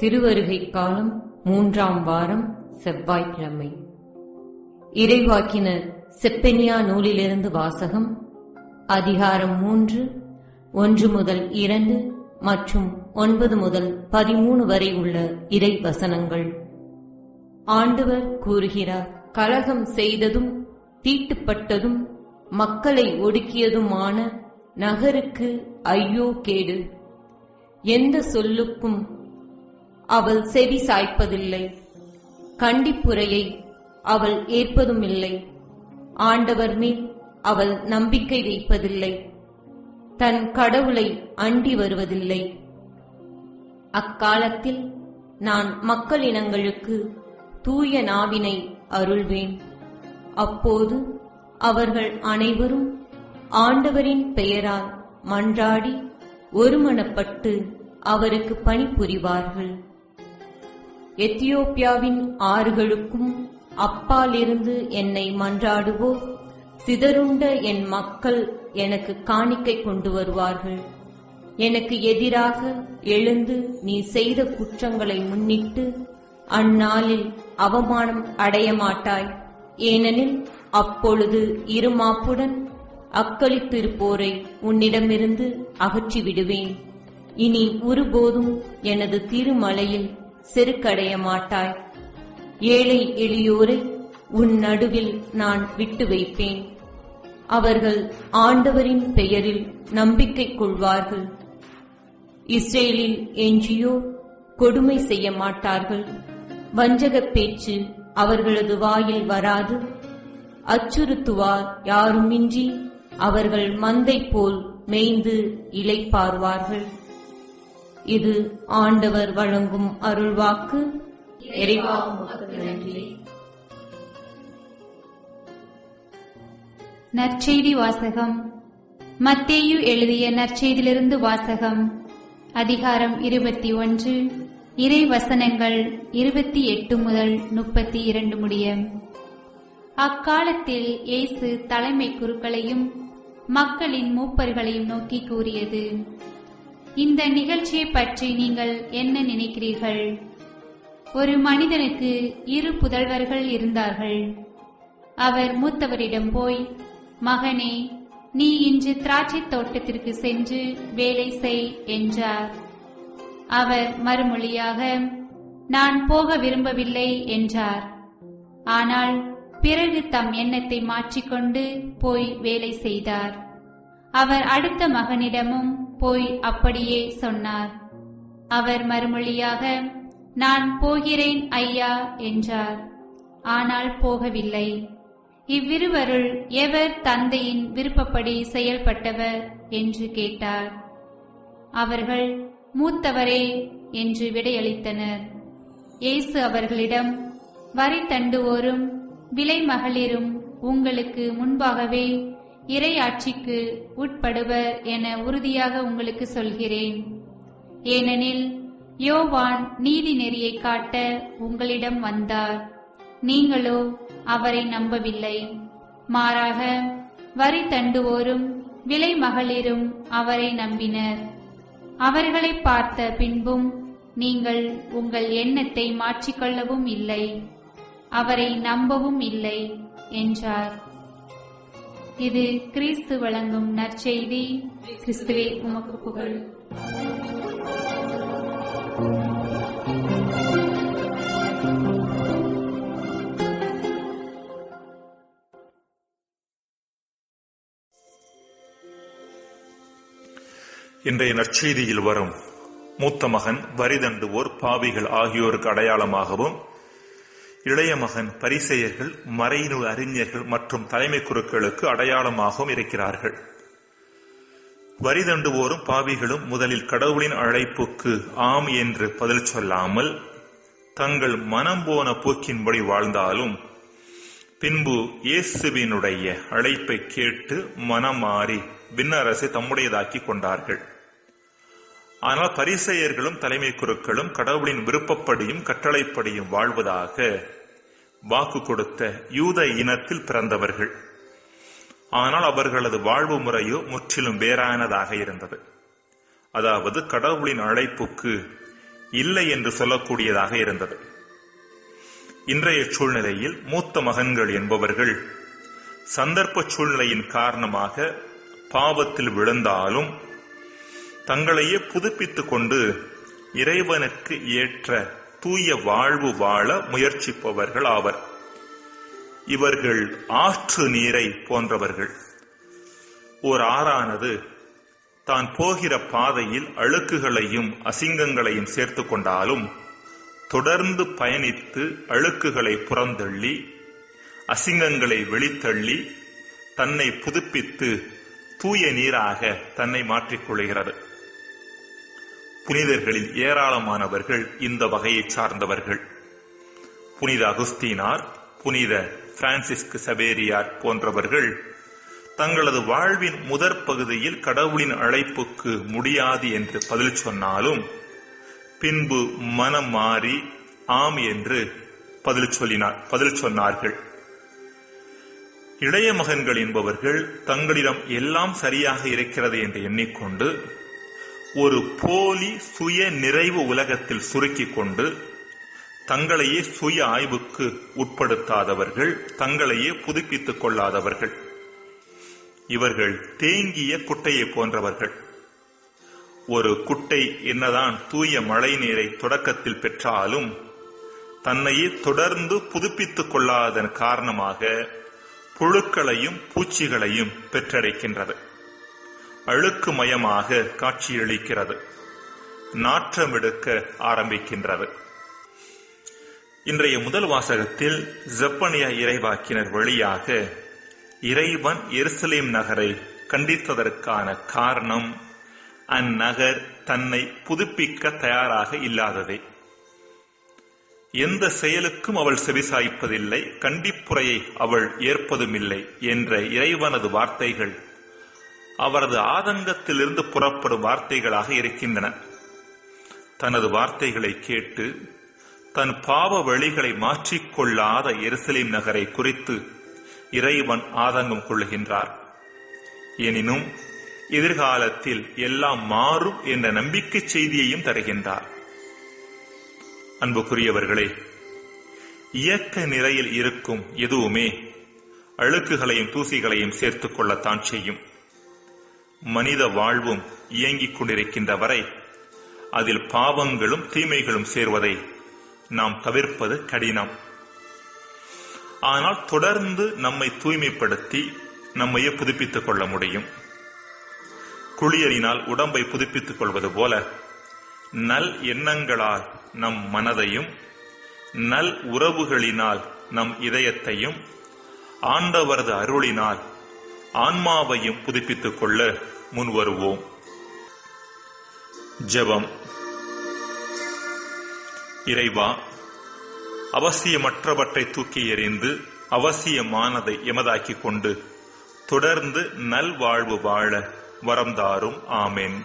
திருவருகை காலம் 3ஆம் வாரம் செவ்வாய்க்கிழமை. இறைவாக்கினர் செப்பனியா நூலிலிருந்து வாசகம். அதிகாரம் 3, 1 முதல் 2 மற்றும் 9 முதல் 13 வரை உள்ள இறை வசனங்கள். ஆண்டவர் கூறுகிறார்: கலகம் செய்ததும் தீட்டுப்பட்டதும் மக்களை ஒடுக்கியதுமான நகருக்கு ஐயோ கேடு. எந்த சொல்லுக்கும் அவள் செவி சாய்ப்பதில்லை, கண்டிப்புரையை அவள் ஏற்பதுமில்லை. ஆண்டவர் மேல் அவள் நம்பிக்கை வைப்பதில்லை, தன் கடவுளை அண்டி வருவதில்லை. அக்காலத்தில் நான் மக்களினங்களுக்கு தூய நாவினை அருள்வேன். அப்போது அவர்கள் அனைவரும் ஆண்டவரின் பெயரால் மன்றாடி ஒருமனப்பட்டு அவருக்கு பணிபுரிவார்கள். எத்தியோப்பியாவின் ஆறுகளுக்கும் அப்பாலிருந்து என்னை மன்றாடுவோர் சிதறுண்ட என் மக்கள் எனக்கு காணிக்கை கொண்டு வருவார்கள். எனக்கு எதிராக எழுந்து நீ செய்த குற்றங்களை முன்னிட்டு அந்நாளில் அவமானம் அடைய மாட்டாய். ஏனெனில் அப்பொழுது இருமாப்புடன் அக்களித்திருப்போரை உன்னிடமிருந்து அகற்றிவிடுவேன். இனி ஒருபோதும் எனது திருமலையில் செருக்கடைய மாட்டாய். ஏழை எளியோரை உன் நடுவில் நான் விட்டு வைப்பேன். அவர்கள் ஆண்டவரின் பெயரில் நம்பிக்கை கொள்வார்கள். இஸ்ரேலில் எஞ்சியோர் கொடுமை செய்ய மாட்டார்கள். வஞ்சகப் பேச்சு அவர்களது வாயில் வராது. அச்சுறுத்துவார் யாருமின்றி அவர்கள் மந்தை போல் மேய்ந்து இளைப்பாறுவார்கள். இது ஆண்டவர் வழங்கும் அருள்வாக்கு. இறைவா உமக்கு நன்றி. நற்செய்தி வாசகம். மத்தேயு எழுதிய நற்செய்தியிலிருந்து வாசகம். அதிகாரம் 21, இறை வசனங்கள் 28 முதல் 32 முடிய. அக்காலத்தில் இயேசு தலைமை குருக்களையும் மக்களின் மூப்பர்களையும் நோக்கி கூறியது: இந்த நிகழ்ச்சியை பற்றி நீங்கள் என்ன நினைக்கிறீர்கள்? ஒரு மனிதனுக்கு 2 புதல்வர்கள் இருந்தார்கள். அவர் மூத்தவரிடம் போய், மகனே, நீ இன்று திராட்சை தோட்டத்திற்கு சென்று வேலை செய் என்றார். அவர் மறுமொழியாக, நான் போக விரும்பவில்லை என்றார். ஆனால் பிறகு தம் எண்ணத்தை மாற்றிக்கொண்டு போய் வேலை செய்தார். அவர் அடுத்த மகனிடமும் போய் அப்படியே சொன்னார். அவர் மறுமொழியாக, நான் போகிறேன் ஐயா என்றார். ஆனால் போகவில்லை. இவ்விருவருள் எவர் தந்தையின் விருப்பப்படி செயல்பட்டவர் என்று கேட்டார். அவர்கள் மூத்தவரே என்று விடையளித்தனர். இயேசு அவர்களிடம், வரி தண்டுவோரும் விலை மகளிரும் உங்களுக்கு முன்பாகவே இறையாட்சிக்கு உட்படுவர் என உறுதியாக உங்களுக்கு சொல்கிறேன். ஏனெனில் யோவான் நீதி நெறியை காட்ட உங்களிடம் வந்தார், நீங்களோ அவரை நம்பவில்லை. மாறாக வரி தண்டுவோரும் விலை மகளிரும் அவரை நம்பினர். அவர்களை பார்த்த பின்பும் நீங்கள் உங்கள் எண்ணத்தை மாற்றிக்கொள்ளவும் இல்லை, அவரை நம்பவும் இல்லை என்றார். இது கிறிஸ்து வழங்கும் நற்செய்தி. கிறிஸ்துவே உமக்கு புகழ். இன்றைய நற்செய்தியில் வரும் மூத்த மகன் வரிதண்டுவோர் பாவிகள் ஆகியோருக்கு அடையாளமாகவும், இளைய மகன் பரிசேயர்கள் மறைநூல் அறிஞர்கள் மற்றும் தலைமை குருக்களுக்கு அடையாளமாகவும் இருக்கிறார்கள். வரிதண்டுவோரும் பாவிகளும் முதலில் கடவுளின் அழைப்புக்கு ஆம் என்று பதில் சொல்லாமல் தங்கள் மனம் போன போக்கின்படி வாழ்ந்தாலும் பின்பு இயேசுவினுடைய அழைப்பை கேட்டு மனம் மாறி விண்ணரசை தம்முடையதாக்கி கொண்டார்கள். ஆனால் பரிசேயர்களும் தலைமை குருக்களும் கடவுளின் விருப்பப்படியும் கட்டளைப்படியும் வாழ்வதாக வாக்கு கொடுத்த யூத இனத்தில் பிறந்தவர்கள். ஆனால் அவர்களது வாழ்வு முறையோ முற்றிலும் வேறானதாக இருந்தது. அதாவது கடவுளின் அழைப்புக்கு இல்லை என்று சொல்லக்கூடியதாக இருந்தது. இன்றைய சூழ்நிலையில் மூத்த மகன்கள் என்பவர்கள் சந்தர்ப்ப சூழ்நிலையின் காரணமாக பாவத்தில் விழுந்தாலும் தங்களையே புதுப்பித்துக் கொண்டு இறைவனுக்கு ஏற்ற தூய வாழ்வு வாழ முயற்சிப்பவர்கள் ஆவர். இவர்கள் ஆற்று நீரை போன்றவர்கள். ஓர் ஆறானது தான் போகிற பாதையில் அழுக்குகளையும் அசிங்கங்களையும் சேர்த்து கொண்டாலும் தொடர்ந்து பயணித்து அழுக்குகளை புறந்தள்ளி அசிங்கங்களை வெளித்தள்ளி தன்னை புதுப்பித்து தூய நீராக தன்னை மாற்றிக்கொள்கிறது. புனிதர்களில் ஏராளமானவர்கள் இந்த வகையை சார்ந்தவர்கள். புனித அகுஸ்தீனார், புனித பிரான்சிஸ்க் சவேரியார் போன்றவர்கள் தங்களது வாழ்வின் முதற் பகுதியில் கடவுளின் அழைப்புக்கு முடியாது என்று பதில் சொன்னாலும் பின்பு மனம் மாறி ஆம் என்று பதில் சொன்னார்கள். இளைய மகன்கள் என்பவர்கள் தங்களிடம் எல்லாம் சரியாக இருக்கிறது என்று எண்ணிக்கொண்டு ஒரு போலி சுய நிறைவு உலகத்தில் சுருக்கிக் கொண்டு தங்களையே சுய ஆய்வுக்கு உட்படுத்தாதவர்கள், தங்களையே புதுப்பித்துக் கொள்ளாதவர்கள். இவர்கள் தேங்கிய குட்டையை போன்றவர்கள். ஒரு குட்டை என்னதான் தூய மழை நீரை தொடக்கத்தில் பெற்றாலும் தன்னையே தொடர்ந்து புதுப்பித்துக் கொள்ளாததன் காரணமாக புழுக்களையும் பூச்சிகளையும் பெற்றடைக்கின்றது. அழுக்குமயமாக காட்சியளிக்கிறது. நாற்றமெடுக்க ஆரம்பிக்கின்றது. இன்றைய முதல் வாசகத்தில் செப்பனியா இறைவாக்கினர் வழியாக இறைவன் எருசலேம் நகரை கண்டித்ததற்கான காரணம் அந்நகர் தன்னை புதுப்பிக்க தயாராக இல்லாததே. எந்த செயலுக்கும் அவள் செவிசாய்ப்பதில்லை, கண்டிப்புரையை அவள் ஏற்பதுமில்லை என்ற இறைவனது வார்த்தைகள் அவரது ஆதங்கத்திலிருந்து புறப்படும் வார்த்தைகளாக இருக்கின்றன. தனது வார்த்தைகளை கேட்டு தன் பாவ வழிகளை மாற்றிக்கொள்ளாத எருசலேம் நகரை குறித்து இறைவன் ஆதங்கம் கொள்ளுகின்றார். எனினும் எதிர்காலத்தில் எல்லாம் மாறும் என்ற நம்பிக்கை செய்தியையும் தருகின்றார். அன்புக்குரியவர்களே, இயக்க நிலையில் இருக்கும் எதுவுமே அழுக்குகளையும் தூசிகளையும் சேர்த்துக் கொள்ளத்தான் செய்யும். மனித வாழ்வும் இயங்கிக் கொண்டிருக்கின்ற வரை அதில் பாவங்களும் தீமைகளும் சேர்வதை நாம் தவிர்ப்பது கடினம். ஆனால் தொடர்ந்து நம்மை தூய்மைப்படுத்தி நம்மையே புதுப்பித்துக் கொள்ள முடியும். குளியலினால் உடம்பை புதுப்பித்துக் கொள்வது போல நல் எண்ணங்களால் நம் மனதையும், நல் உறவுகளினால் நம் இதயத்தையும், ஆண்டவரது அருளினால் ஆன்மாவையும் புதுப்பித்துக் கொள்ள முன்வருவோம். ஜெபம். இறைவா, அவசியமற்றவற்றை தூக்கி எறிந்து அவசியமானதை எமதாக்கிக் கொண்டு தொடர்ந்து நல்வாழ்வு வாழ வரம் தாரும். ஆமென்.